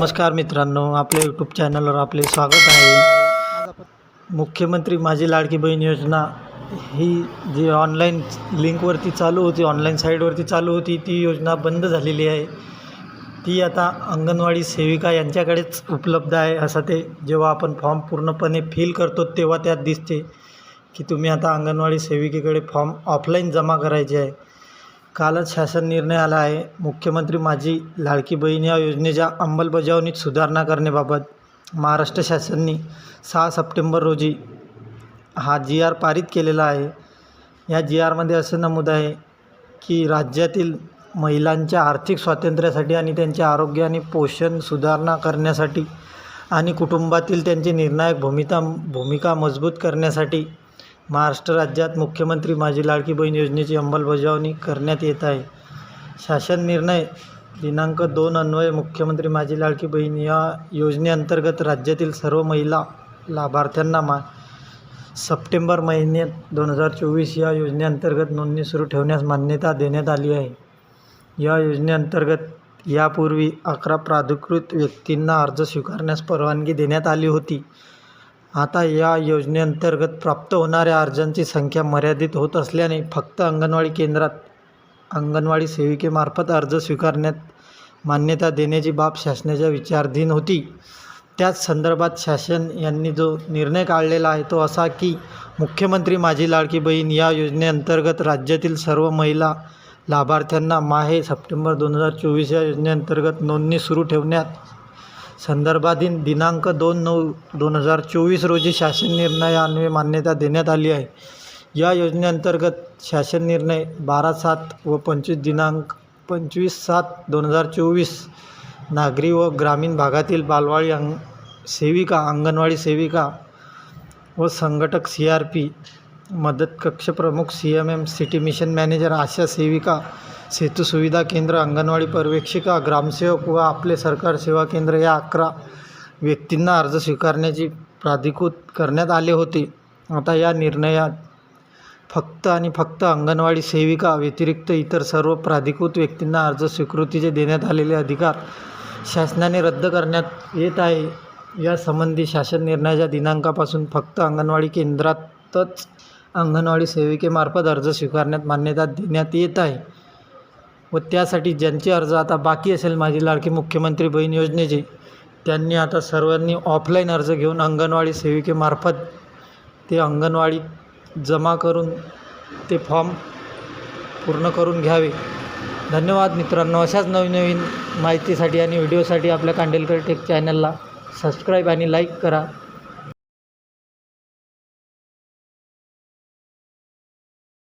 नमस्कार मित्रांनो, आपल्या यूट्यूब चॅनलवर आपले स्वागत आहे। मुख्यमंत्री माझी लाडकी बहीण योजना ही जी ऑनलाईन लिंकवरती चालू होती, ऑनलाईन साईटवरती चालू होती, ती योजना बंद झालेली आहे। ती आता अंगणवाडी सेविका यांच्याकडेच उपलब्ध आहे। असं ते जेव्हा आपण फॉर्म पूर्णपणे फिल करतो तेव्हा त्यात दिसते की तुम्ही आता अंगणवाडी सेविकेकडे फॉर्म ऑफलाईन जमा करायचे आहे। कालच शासन निर्णय आला आहे। मुख्यमंत्री माझी लाडकी बहीण या योजनेच्या अंमलबजावणीत सुधारणा करण्याबाबत महाराष्ट्र शासनाने 6 सप्टेंबर रोजी हा GR पारित केलेला आहे। या GRमध्ये असं नमूद आहे की राज्यातील महिलांच्या आर्थिक स्वातंत्र्यासाठी आणि त्यांच्या आरोग्य आणि पोषण सुधारणा करण्यासाठी आणि कुटुंबातील त्यांची निर्णायक भूमिका मजबूत करण्यासाठी महाराष्ट्र राज्यात मुख्यमंत्री माझी लाडकी बहीण योजनेची अंमलबजावणी करण्यात येत आहे। शासन निर्णय दिनांक 2 अन्वये मुख्यमंत्री माझी लाडकी बहीण या योजनेअंतर्गत राज्यातील सर्व महिला लाभार्थ्यांना सप्टेंबर महिन्यात 2024 या योजनेअंतर्गत नोंदणी सुरू ठेवण्यास मान्यता देण्यात आली आहे। या योजनेअंतर्गत यापूर्वी 11 प्राधिकृत व्यक्तींना अर्ज स्वीकारण्यास परवानगी देण्यात आली होती। आता या योजनेअंतर्गत प्राप्त होणाऱ्या अर्जांची संख्या मर्यादित होत असल्याने फक्त अंगणवाडी केंद्रात अंगणवाडी सेविकेमार्फत अर्ज स्वीकारण्यात मान्यता देण्याची बाब शासनाच्या विचाराधीन होती। त्याच संदर्भात शासन यांनी जो निर्णय काढलेला आहे तो असा की मुख्यमंत्री माझी लाडकी बहीण या योजनेअंतर्गत राज्यातील सर्व महिला लाभार्थ्यांना सप्टेंबर 2024 या योजनेअंतर्गत नोंदणी सुरू ठेवण्यात संदर्भातील दिनांक 2/9/2024 रोजी शासन निर्णयान्वये मान्यता देण्यात आली आहे। या योजनेअंतर्गत शासन निर्णय 12/7 व 25/7/2024 नागरी व ग्रामीण भागातील बालवाडी सेविका, अंगणवाडी सेविका व संघटक CRP, मदत कक्ष प्रमुख, CMM, सिटी मिशन मॅनेजर, आशा सेविका, सेतू सुविधा केंद्र, अंगणवाडी पर्यवेक्षिका, ग्रामसेवक व आपले सरकार सेवा केंद्र या 11 व्यक्तींना अर्ज स्वीकारण्याची प्राधिकृत करण्यात आले होते। आता या निर्णयात फक्त आणि फक्त अंगणवाडी सेविका व्यतिरिक्त इतर सर्व प्राधिकृत व्यक्तींना अर्ज स्वीकृतीचे देण्यात आलेले अधिकार शासनाने रद्द करण्यात येत आहे। यासंबंधी शासन निर्णयाच्या दिनांकापासून फक्त अंगणवाडी केंद्रातच अंगणवाडी सेविकेमार्फत अर्ज स्वीकारण्यात मान्यता देण्यात येत आहे व त्यासाठी ज्यांचे अर्ज आता बाकी असेल माझी लाडकी मुख्यमंत्री बहीण योजनेचे, त्यांनी आता सर्वांनी ऑफलाईन अर्ज घेऊन अंगणवाडी सेविकेमार्फत ते अंगणवाडीत जमा करून ते फॉर्म पूर्ण करून घ्यावे। धन्यवाद मित्रांनो। अशाच नवीन माहितीसाठी आणि व्हिडिओसाठी आपल्या कांडेलकर टेक चॅनलला सबस्क्राईब आणि लाईक करा।